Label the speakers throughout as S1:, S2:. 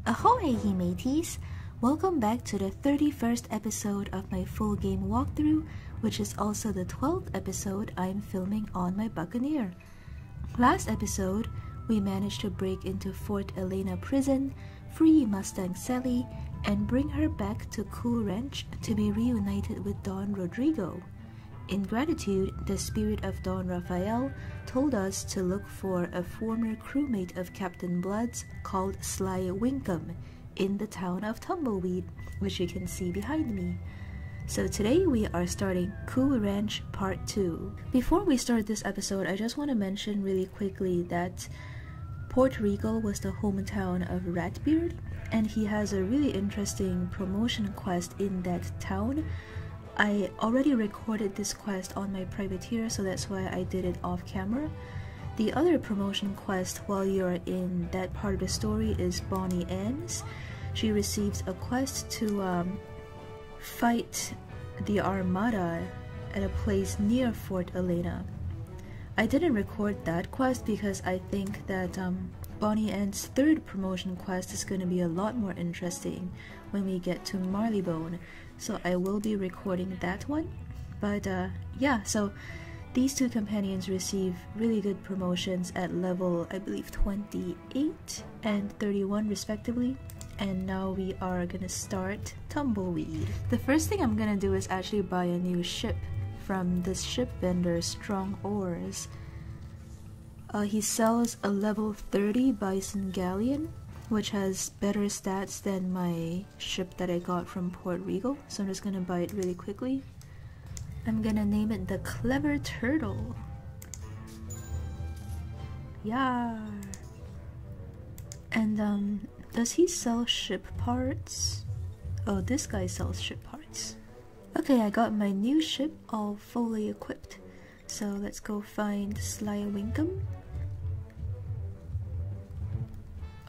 S1: Ahoy, ye mateys! Welcome back to the 31st episode of my full game walkthrough, which is also the 12th episode I'm filming on my Buccaneer. Last episode, we managed to break into Fort Elena prison, free Mustang Sally, and bring her back to Cool Ranch to be reunited with Don Rodrigo. In gratitude, the spirit of Don Rafael told us to look for a former crewmate of Captain Blood's called Sly Winkum in the town of Tumbleweed, which you can see behind me. So today we are starting Cool Ranch Part 2. Before we start this episode, I just want to mention really quickly that Port Regal was the hometown of Ratbeard, and he has a really interesting promotion quest in that town. I already recorded this quest on my privateer, so that's why I did it off camera. The other promotion quest while you're in that part of the story is Bonnie Ann's. She receives a quest to fight the Armada at a place near Fort Elena. I didn't record that quest because I think that Bonnie Ann's third promotion quest is going to be a lot more interesting when we get to Marleybone, so I will be recording that one. But yeah, so these two companions receive really good promotions at level, I believe, 28 and 31 respectively. And now we are gonna start Tumbleweed. The first thing I'm gonna do is actually buy a new ship from this ship vendor, Strong Oars. He sells a level 30 Bison Galleon, which has better stats than my ship that I got from Port Regal, so I'm just gonna buy it really quickly. I'm gonna name it the Clever Turtle. Yeah. And does he sell ship parts? Oh, this guy sells ship parts. Okay, I got my new ship all fully equipped. So let's go find Sly Winkum.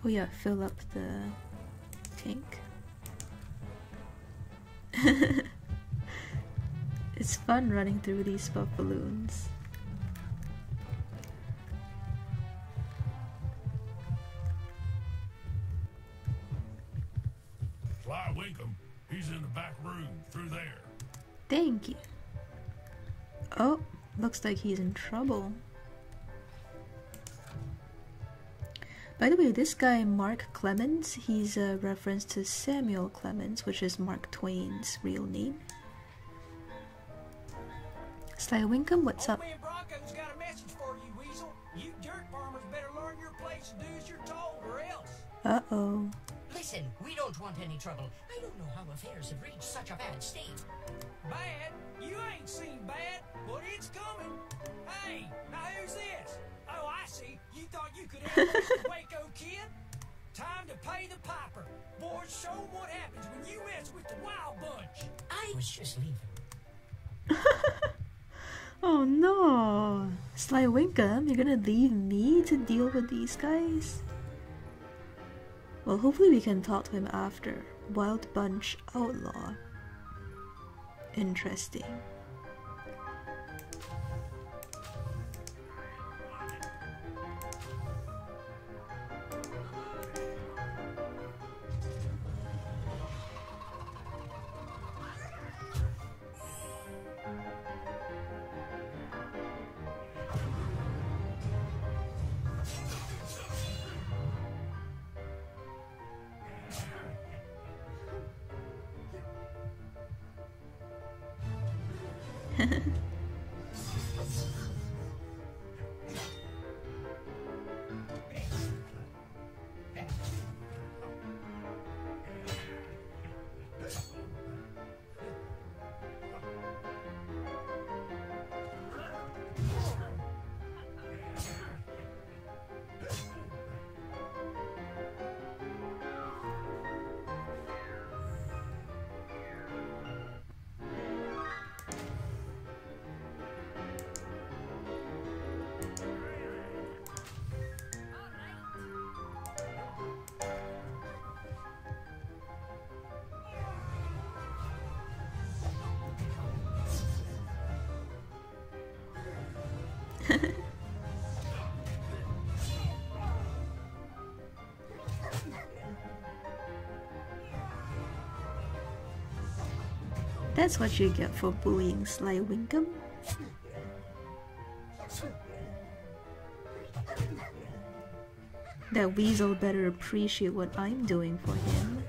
S1: Oh yeah, fill up the tank. It's fun running through these puff balloons.
S2: Sly Winkum, he's in the back room through there.
S1: Thank you. Oh, looks like he's in trouble. By the way, this guy Mark Clemens, he's a reference to Samuel Clemens, which is Mark Twain's real name. Sly Winkum, what's up?
S3: Old man Bronco's got a message for you, Weasel. You dirt farmers better learn your place and do as you're told, or else.
S1: Uh-oh.
S4: Listen, we don't want any trouble. I don't know how affairs have reached such a bad state.
S3: Bad? You ain't seen bad, but it's coming. Hey, now who's this? Oh, I see. You thought you could handle this Waco kid? Time to pay the piper. Boys, show 'em what happens when you mess with the Wild Bunch.
S4: I was just leaving.
S1: Oh no! Sly Winkum, you're gonna leave me to deal with these guys? Well, hopefully we can talk to him after. Wild Bunch Outlaw. Interesting. That's what you get for bullying Sly Winkum. That weasel better appreciate what I'm doing for him.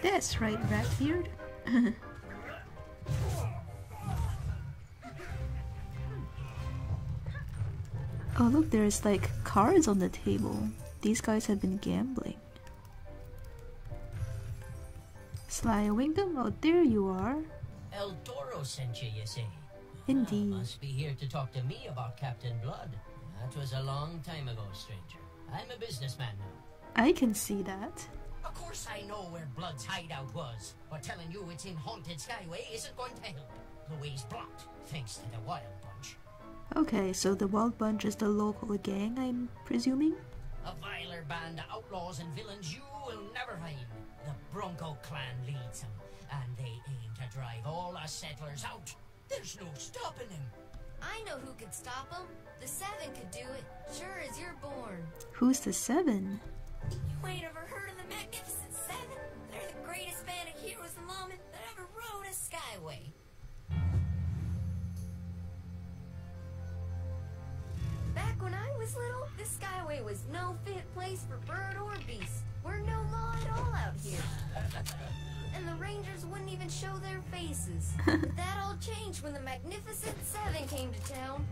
S1: That's right, Ratbeard. Oh look, there's like cards on the table. These guys have been gambling. Sly Winkum, oh there you are.
S4: El Toro sent you say?
S1: Indeed.
S4: Must be here to talk to me about Captain Blood. That was a long time ago, stranger. I'm a businessman now.
S1: I can see that.
S4: Of course I know where Blood's hideout was, but telling you it's in Haunted Skyway isn't going to help. The way's blocked, thanks to the Wild Bunch.
S1: Okay, so the Wild Bunch is the local gang, I'm presuming?
S4: A viler band of outlaws and villains you will never find. The Bronco clan leads them, and they aim to drive all us settlers out. There's no stopping them.
S5: I know who could stop them. The Seven could do it, sure as you're born.
S1: Who's the Seven?
S5: You ain't ever heard of the Magnificent Seven? They're the greatest band of heroes the moment that ever rode a skyway. Back when I was little, the skyway was no fit place for bird or beast. We're no law at all out here. And the rangers wouldn't even show their faces. But that all changed when the Magnificent Seven came to town.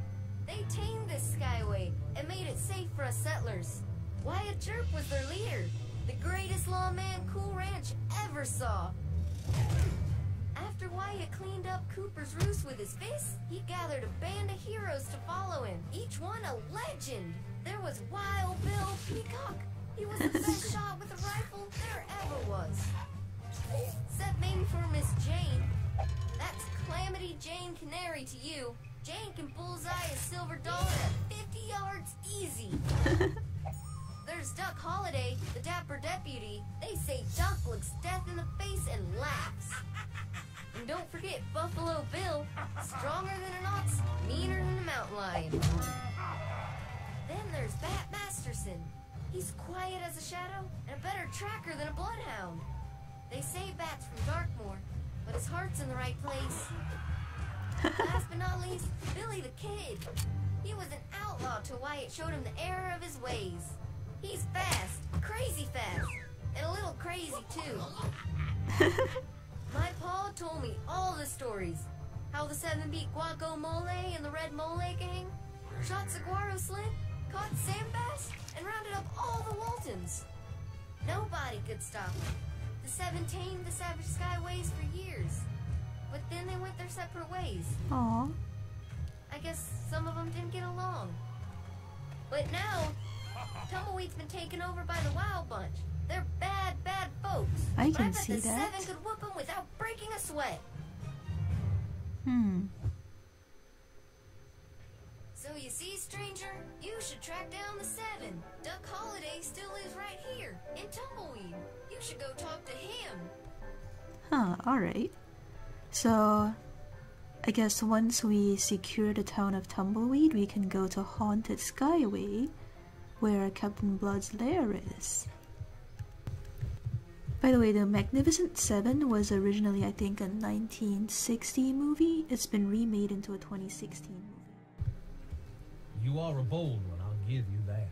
S5: They tamed this skyway and made it safe for us settlers. Wyatt Jerp was their leader, the greatest lawman Cool Ranch ever saw. After Wyatt cleaned up Cooper's Roost with his fists, he gathered a band of heroes to follow him, each one a legend. There was Wild Bill Peacock. He was the best shot with a rifle there ever was. Except maybe for Miss Jane. That's Calamity Jane Canary to you. Jane can bullseye a silver dollar at 50 yards easy. There's Duck Holiday, the dapper deputy. They say Duck looks death in the face and laughs. And don't forget Buffalo Bill, stronger than an ox, meaner than a mountain lion. Then there's Bat Masterson. He's quiet as a shadow and a better tracker than a bloodhound. They say Bat's from Darkmoor, but his heart's in the right place. Last but not least, Billy the Kid. He was an outlaw till Wyatt showed him the error of his ways. He's fast, crazy fast, and a little crazy too. My pa told me all the stories. How the Seven beat Guacamole and the Red Mole Gang, shot Saguaro Slim, caught Sam Bass, and rounded up all the Waltons. Nobody could stop them. The Seven tamed the Savage Skyways for years, but then they went their separate ways.
S1: Aww.
S5: I guess some of them didn't get along. But now, Tumbleweed's been taken over by the Wild Bunch. They're bad, bad folks.
S1: I
S5: But
S1: can
S5: bet
S1: see
S5: the
S1: that.
S5: Seven could whoop them without breaking a sweat. So you see, stranger, you should track down the Seven. Duck Holiday still lives right here, in Tumbleweed. You should go talk to him.
S1: Huh, alright. So, I guess once we secure the town of Tumbleweed, we can go to Haunted Skyway, where Captain Blood's lair is. By the way, the Magnificent Seven was originally, I think, a 1960 movie. It's been remade into a 2016 movie.
S6: You are a bold one, I'll give you that.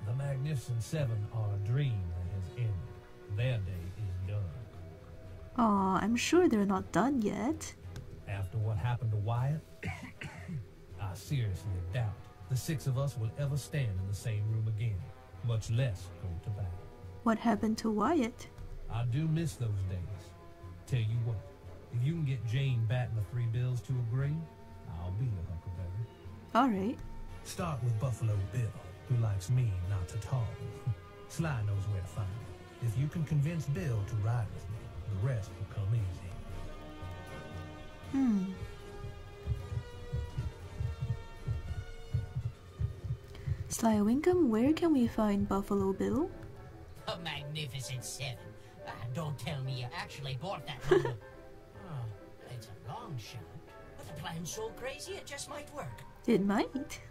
S6: The Magnificent Seven are a dream that has ended. Their day is done.
S1: Aw, I'm sure they're not done yet.
S6: After what happened to Wyatt, I I seriously doubt the 6 of us will ever stand in the same room again, much less go to battle.
S1: What happened to Wyatt?
S6: I do miss those days. Tell you what, if you can get Jane Bat and the 3 Bills to agree, I'll be your Huckleberry.
S1: Alright.
S6: Start with Buffalo Bill, who likes me not to talk. Sly knows where to find me. If you can convince Bill to ride with me, the rest will come easy.
S1: Sly Winkum, where can we find Buffalo Bill?
S4: A magnificent 7. Don't tell me you actually bought that number. Oh, it's a long shot, but the plan's so crazy it just might work.
S1: It might.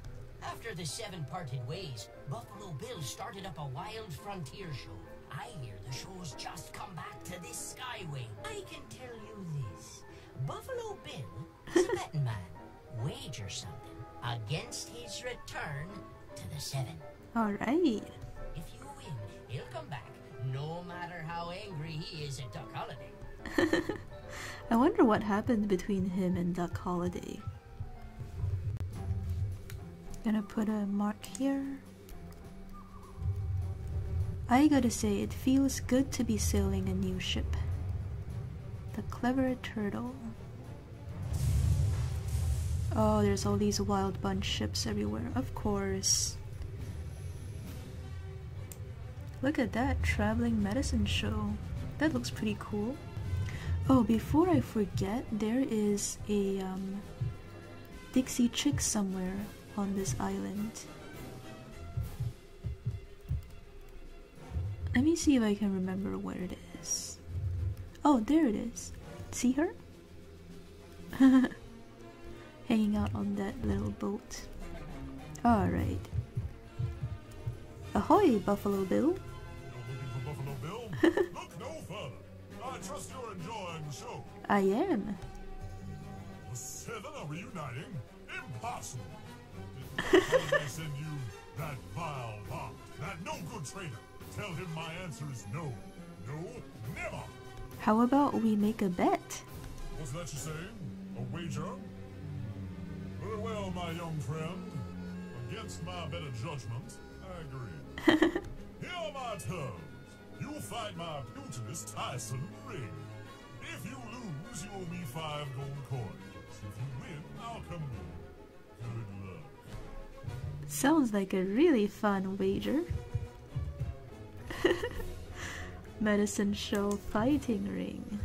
S4: After the 7 parted ways, Buffalo Bill started up a wild frontier show. I hear the show's just come back to this skyway. I can tell you this. Buffalo Bill is a betting man. Wager something against his return to the 7.
S1: Alright.
S4: If you win, he'll come back, no matter how angry he is at Duck Holiday.
S1: I wonder what happened between him and Duck Holiday. Gonna put a mark here. I gotta say, it feels good to be sailing a new ship. The Clever Turtle. Oh, there's all these Wild Bunch ships everywhere, of course. Look at that, traveling medicine show. That looks pretty cool. Oh, before I forget, there is a Dixie Chick somewhere on this island. Let me see if I can remember where it is. Oh, there it is. See her? Hanging out on that little boat. Alright. Ahoy, Buffalo Bill.
S2: You're looking for Buffalo Bill? Look no further. I trust you're enjoying the show.
S1: I am.
S2: The 7 are reuniting? Impossible. Did I send you that vile bot, that no-good traitor? Tell him my answer is no. No, never.
S1: How about we make a bet?
S2: What's that you're saying? A wager? Very well, my young friend. Against my better judgment, I agree. Here are my terms. You'll fight my pugilis Tyson Ring. If you lose, you owe me 5 gold coins. If you win, I'll come with. Good luck.
S1: Sounds like a really fun wager. Medicine show fighting ring.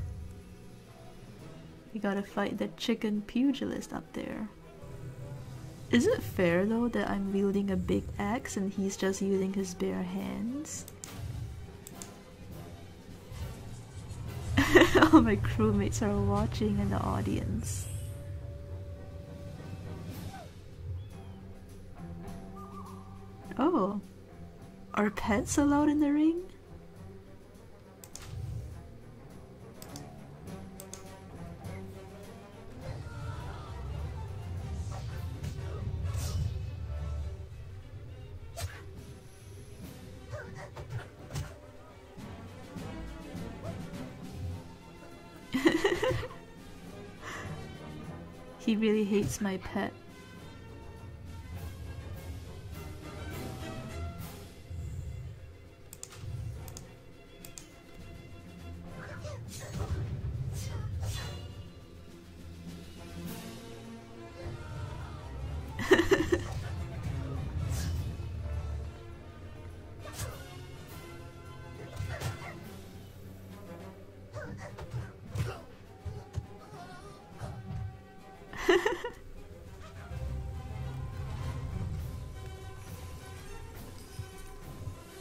S1: We gotta fight the chicken pugilist up there. Is it fair though that I'm wielding a big axe and he's just using his bare hands? All my crewmates are watching in the audience. Oh, are pets allowed in the ring? He really hates my pet.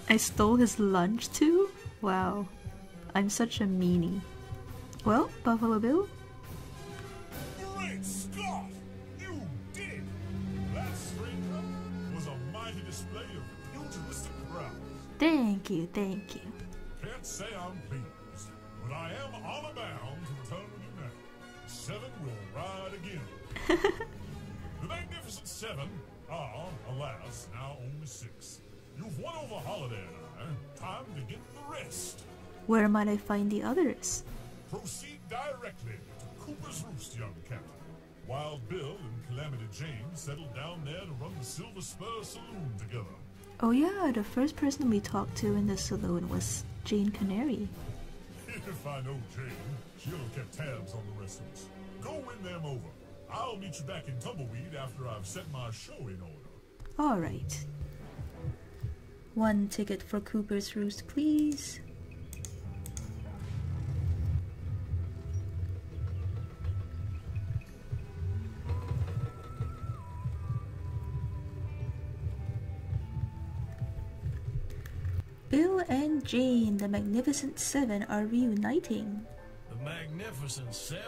S1: I stole his lunch too? Wow, I'm such a meanie. Well, Buffalo Bill?
S2: Great Scott! You did it! That stranger was a mighty display of pugilistic prowess.
S1: Thank you, thank you.
S2: Can't say I'm pleased, but I am honor bound to return with you now. 7 will ride again. The Magnificent 7 are, alas, now only 6. You've won over Holiday and I. Time to get the rest.
S1: Where might I find the others?
S2: Proceed directly to Cooper's Roost, young captain. Wild Bill and Calamity Jane settled down there to run the Silver Spur Saloon together.
S1: Oh yeah, the first person we talked to in the saloon was Jane Canary.
S2: If I know Jane, she'll have kept tabs on the rest of us. Go win them over. I'll meet you back in Tumbleweed after I've set my show in order.
S1: Alright. 1 ticket for Cooper's Roost, please. Bill and Jane, the Magnificent Seven, are reuniting.
S7: The Magnificent Seven?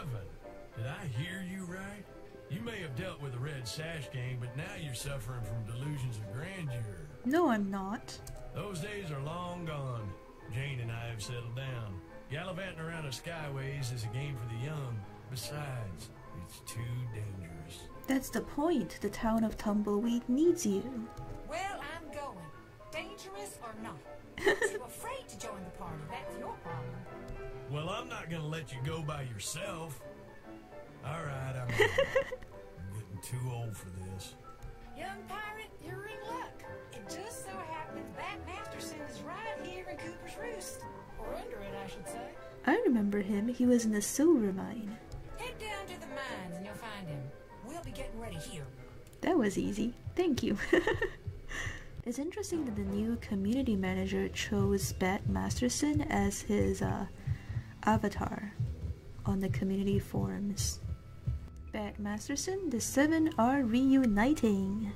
S7: Did I hear you right? You may have dealt with the Red Sash Gang, but now you're suffering from delusions of grandeur.
S1: No, I'm not.
S7: Those days are long gone. Jane and I have settled down. Gallivanting around the skyways is a game for the young. Besides, it's too dangerous.
S1: That's the point. The town of Tumbleweed needs you.
S8: Well, I'm going. Dangerous or not. You're afraid to join the party. That's your problem.
S7: Well, I'm not gonna let you go by yourself. All right, I'm getting too old for this.
S8: Young pirate, you're in luck. It just so happens that Masterson is right here in Cooper's Roost. Or under it, I should say.
S1: I remember him. He was in the silver mine.
S8: Head down to the mines and you'll find him. We'll be getting ready here.
S1: That was easy. Thank you. It's interesting that the new community manager chose Bat Masterson as his avatar on the community forums. Bat Masterson, the Seven are reuniting.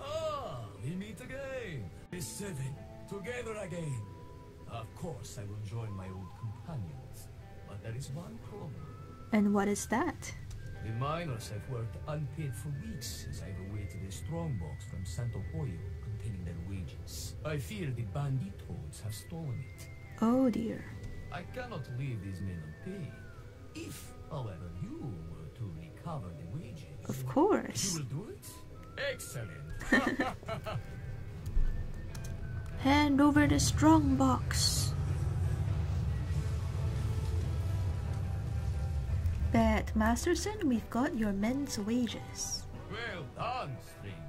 S9: Ah, we meet again. The Seven, together again. Of course, I will join my old companions. But there is one problem.
S1: And what is that?
S9: The miners have worked unpaid for weeks as I've awaited a strongbox from Santo Pollo containing their wages. I fear the banditos have stolen it.
S1: Oh dear.
S9: I cannot leave these men unpaid. If, however, you were to recover the wages...
S1: Of course.
S9: You will do it? Excellent.
S1: Hand over the strongbox. Bat Masterson, we've got your men's wages.
S9: Well done, stranger.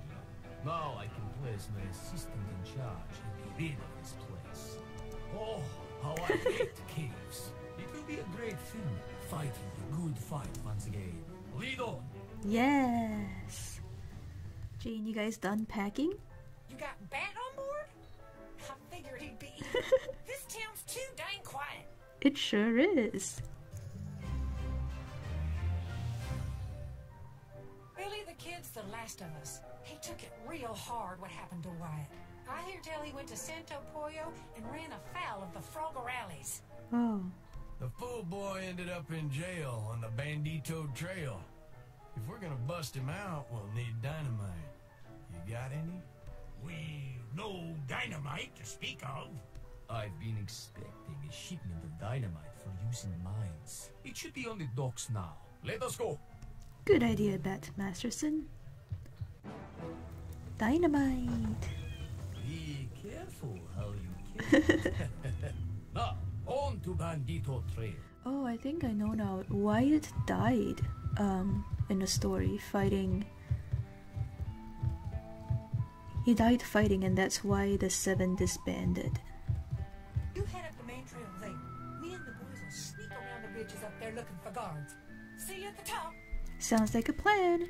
S9: Now I can place my assistant in charge and be rid of this place. Oh, how I hate caves. It will be a great thing, fighting the good fight once again. Lead on.
S1: Yes. Jane, you guys done packing?
S8: You got Bat on board? I figured he'd be. This town's too dang quiet.
S1: It sure is.
S8: Billy the Kid's the last of us. He took it real hard what happened to Wyatt. I hear tell he went to Santo Pollo and ran afoul of the Frogorales.
S1: Oh.
S7: The fool boy ended up in jail on the Bandito Trail. If we're gonna bust him out, we'll need dynamite. You got any?
S3: We've no dynamite to speak of.
S9: I've been expecting a shipment of dynamite for use in mines. It should be on the docks now. Let us go.
S1: Good idea, Bat Masterson. Dynamite.
S9: Be careful how you kill it. Now, on to Bandito Trail.
S1: Oh, I think I know now. Wyatt died in the story fighting. He died fighting, and that's why the Seven disbanded.
S8: You head up the main trail later. Me and the boys will sneak around the ridges up there looking for guards. See you at the top.
S1: Sounds like a plan.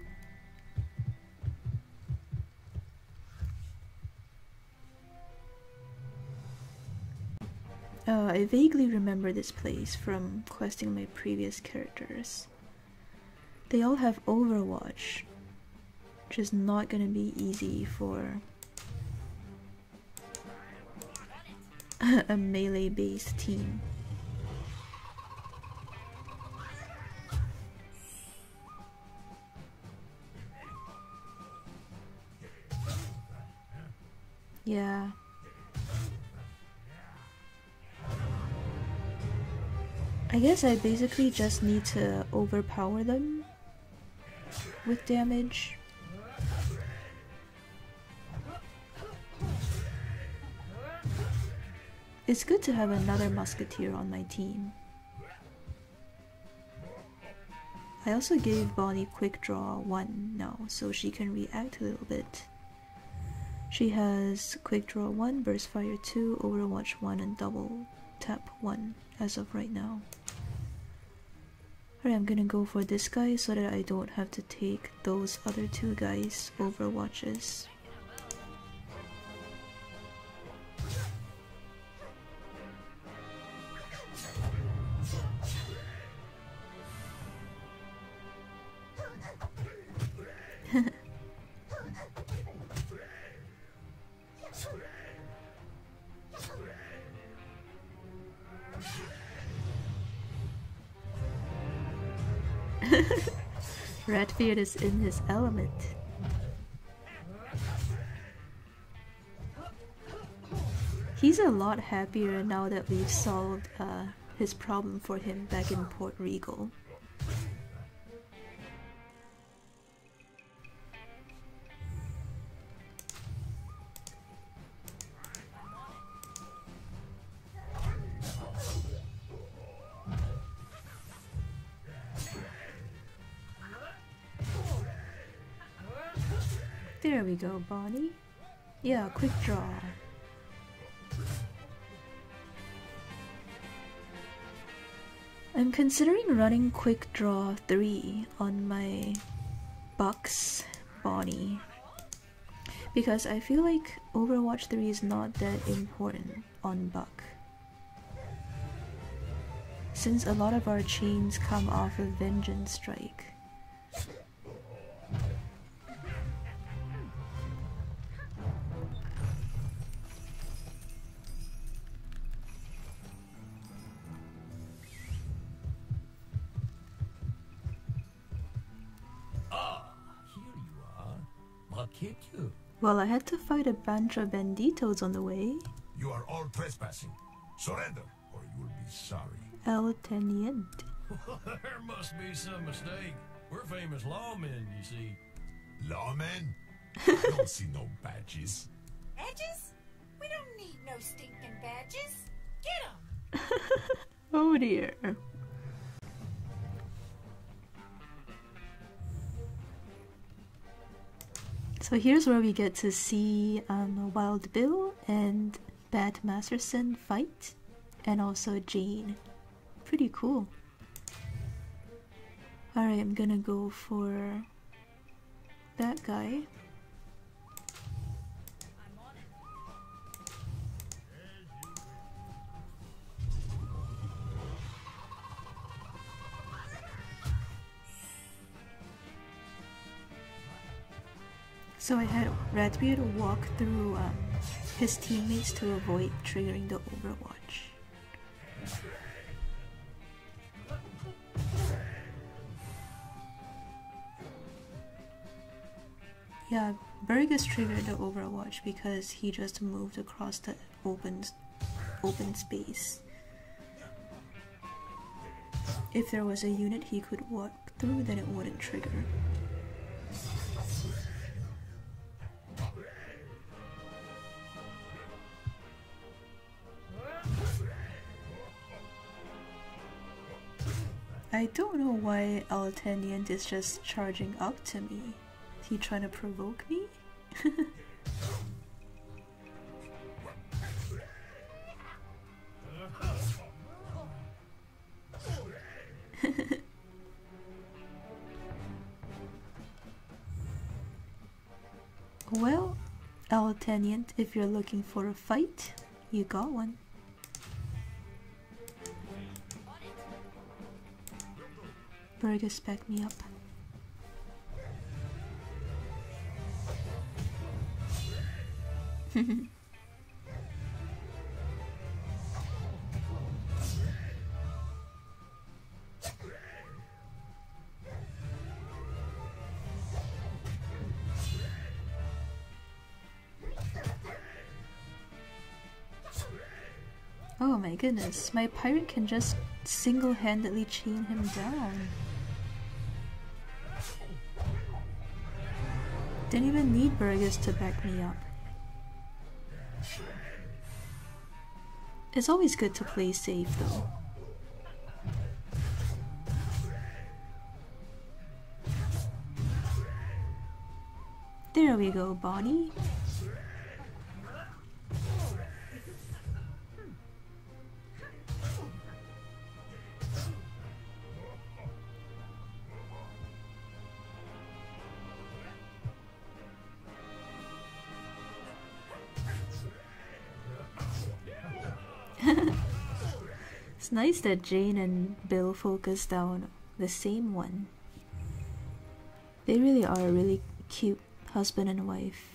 S1: I vaguely remember this place from questing my previous characters. They all have Overwatch, which is not gonna be easy for a melee-based team. Yeah. I guess I basically just need to overpower them with damage. It's good to have another musketeer on my team. I also gave Bonnie quick draw 1 now, so she can react a little bit. She has quick draw 1, burst fire 2, overwatch 1, and double tap 1 as of right now. Alright, I'm gonna go for this guy so that I don't have to take those other 2 guys' overwatches. Redbeard is in his element. He's a lot happier now that we've solved his problem for him back in Port Regal. There we go, Bonnie. Yeah, quick draw. I'm considering running quick draw 3 on my Bucks Bonnie, because I feel like Overwatch 3 is not that important on Buck, since a lot of our chains come off of Vengeance Strike. Well, I had to fight a bunch of banditos on the way.
S2: You are all trespassing. Surrender, or you will be sorry.
S1: El Teniente.
S7: There must be some mistake. We're famous lawmen, you see.
S2: Lawmen? I don't see no badges.
S8: Badges? We don't need no stinking badges. Get 'em!
S1: Oh dear. So here's where we get to see Wild Bill and Bat Masterson fight, and also Jane. Pretty cool. Alright, I'm gonna go for that guy. So I had Redbeard walk through his teammates to avoid triggering the Overwatch. Yeah, Burgess triggered the Overwatch because he just moved across the open space. If there was a unit he could walk through, then it wouldn't trigger. I don't know why El Teniente is just charging up to me. Is he trying to provoke me? Well, El Teniente, if you're looking for a fight, you got one. Burgess, back me up. Oh my goodness, my pirate can just single-handedly chain him down. Didn't even need Burgess to back me up. It's always good to play safe though. There we go, Bonnie. It's nice that Jane and Bill focused on the same one. They really are a really cute husband and wife.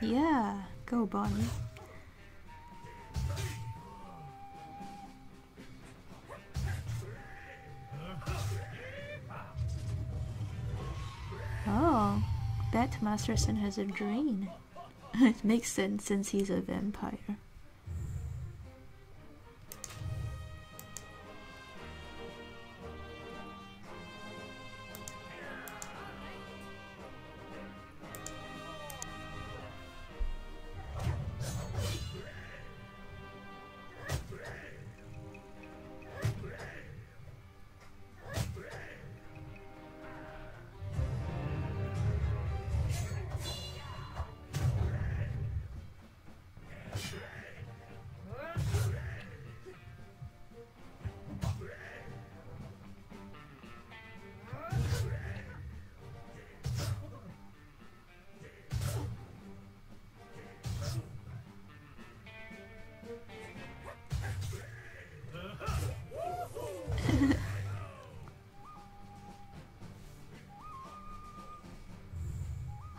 S1: Yeah, go Bonnie. Oh, Bet Masterson has a drain. It makes sense since he's a vampire.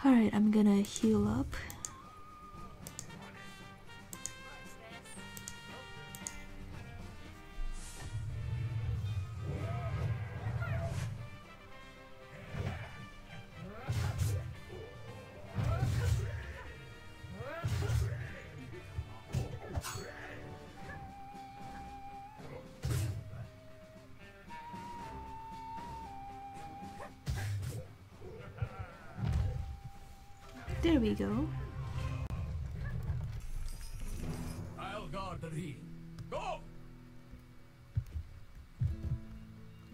S1: Alright, I'm gonna heal up. There we go.
S9: I'll guard the ring. Go!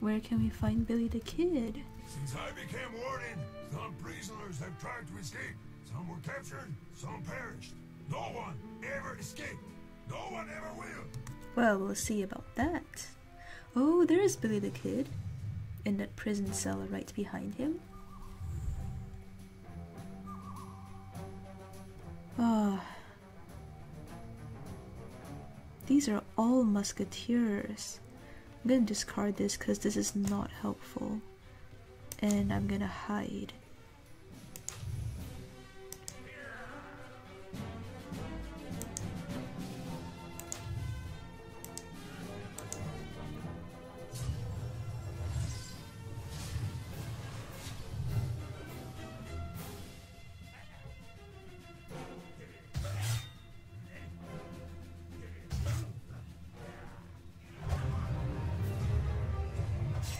S1: Where can we find Billy the Kid?
S2: Since I became warden, some prisoners have tried to escape. Some were captured, some perished. No one ever escaped. No one ever will.
S1: Well, we'll see about that. Oh, there's Billy the Kid. In that prison cell right behind him. Ah. These are all musketeers. I'm gonna discard this because this is not helpful. And I'm gonna hide.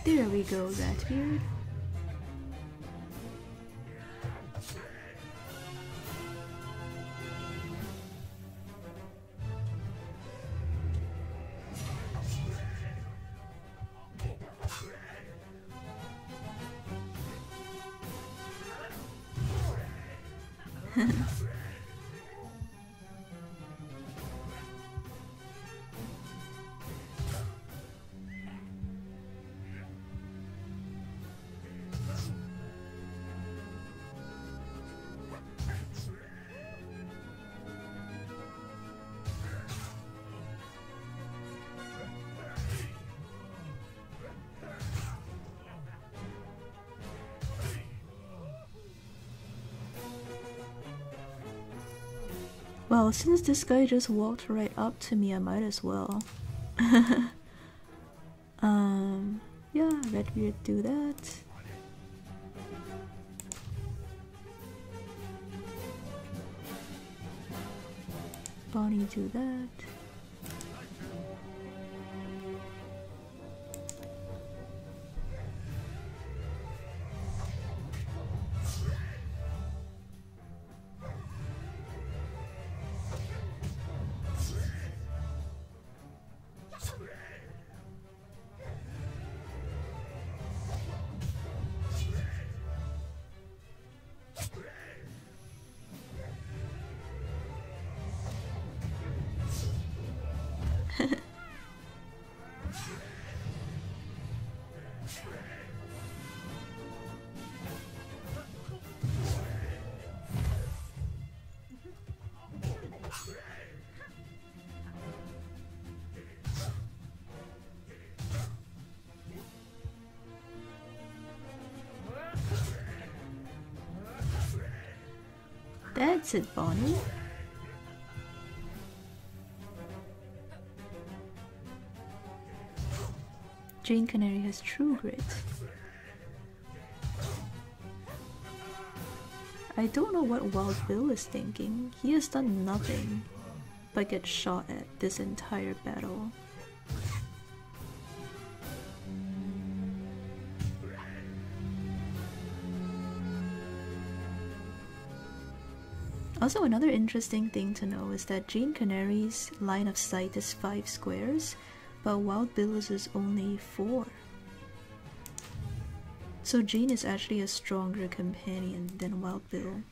S1: There we go, Ratbeard. Well, since this guy just walked right up to me, I might as well. Yeah, Redbeard do that. Bonnie do that. That's it, Bonnie. Jane Canary has true grit. I don't know what Wild Bill is thinking. He has done nothing but get shot at this entire battle. Also, another interesting thing to know is that Jane Canary's line of sight is 5 squares, but Wild Bill's is only 4. So Jane is actually a stronger companion than Wild Bill.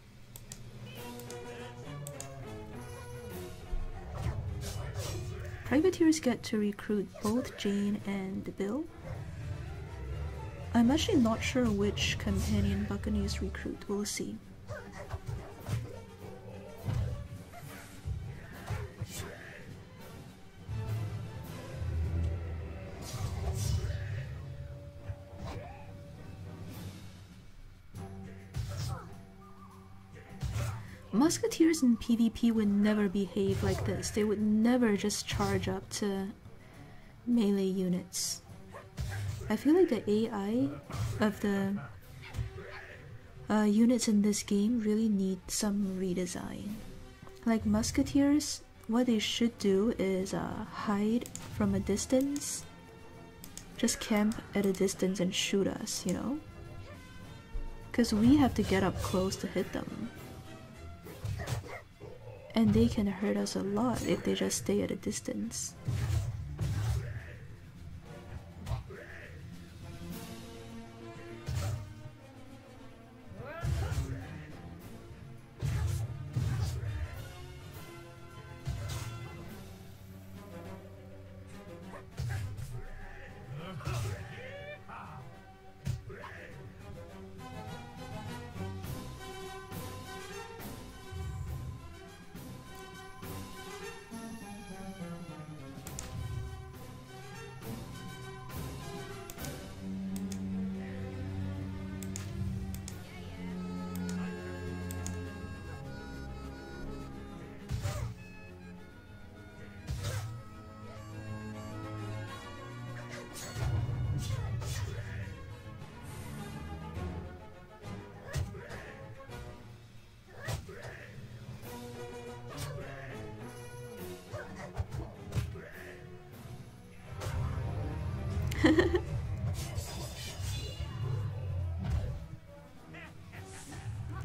S1: Privateers get to recruit both Jane and Bill. I'm actually not sure which companion Buccaneers recruit, we'll see. Musketeers in PvP would never behave like this. They would never just charge up to melee units. I feel like the AI of the units in this game really need some redesign. Like Musketeers, what they should do is hide from a distance. Just camp at a distance and shoot us, you know? Because we have to get up close to hit them. And they can hurt us a lot if they just stay at a distance.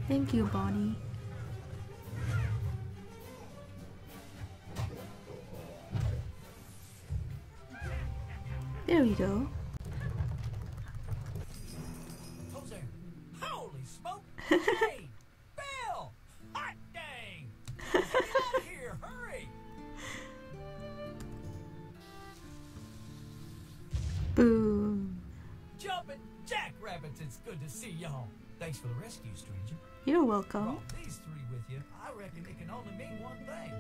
S1: Thank you, Bonnie. There we go.
S3: Who's there? Holy smoke! Hey! Bill! Hot dang! Get out here! Hurry!
S1: Boom.
S3: Jumping jackrabbits, it's good to see y'all. Thanks for the rescue, stranger.
S1: You're welcome.
S3: Brought these three with you. I reckon it can only mean one thing.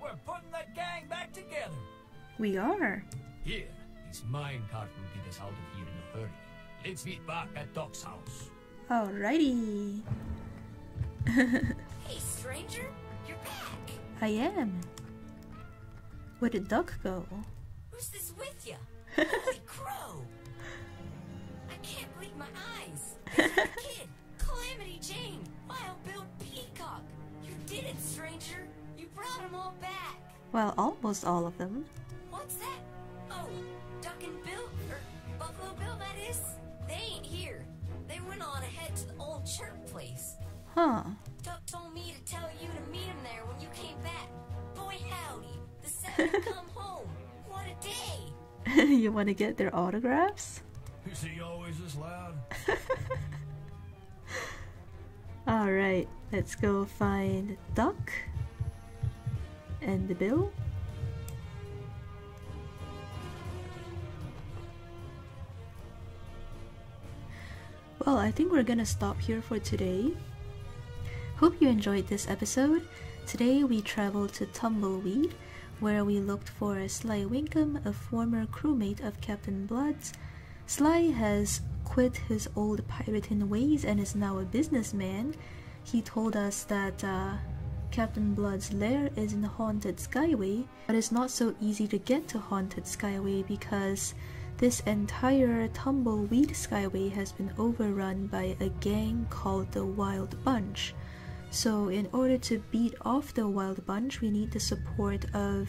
S3: We're putting that gang back together.
S1: We are.
S9: Here, this mine cart will get us out of here in a hurry. Let's meet back at Doc's house.
S1: Alrighty.
S5: Hey, stranger, you're back.
S1: I am. Where did Duck go?
S5: Who's this with you? Holy crow! I can't believe my eyes. This is the kid, Calamity Jane, Wild Bill Peacock. You did it, stranger. You brought them all back.
S1: Well, almost all of them.
S5: What's that? Oh, Duck and Bill, or Buffalo Bill, that is. They ain't here. They went on ahead to the old chirp place.
S1: Huh.
S5: Duck told me to tell you to meet him there when you came back. Boy howdy, the seven come home. What a day!
S1: You want to get their autographs?
S7: Is he always this loud?
S1: Alright, let's go find Duck and the Bill. Well, I think we're gonna stop here for today. Hope you enjoyed this episode. Today we traveled to Tumbleweed, where we looked for Sly Winkum, a former crewmate of Captain Blood's. Sly has quit his old pirating ways and is now a businessman. He told us that Captain Blood's lair is in the Haunted Skyway, but it's not so easy to get to Haunted Skyway because this entire Tumbleweed Skyway has been overrun by a gang called the Wild Bunch. So in order to beat off the Wild Bunch, we need the support of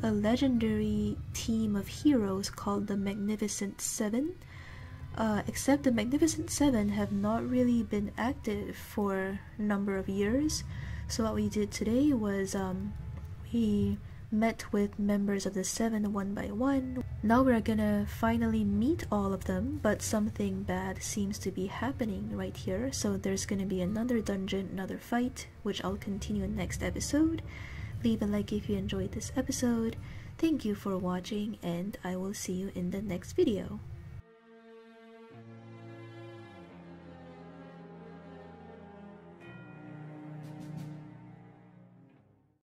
S1: a legendary team of heroes called the Magnificent Seven. Except the Magnificent Seven have not really been active for a number of years. So what we did today was we met with members of the Seven one by one. Now we're gonna finally meet all of them, but something bad seems to be happening right here. So there's gonna be another dungeon, another fight, which I'll continue in next episode. Leave a like if you enjoyed this episode. Thank you for watching, and I will see you in the next video.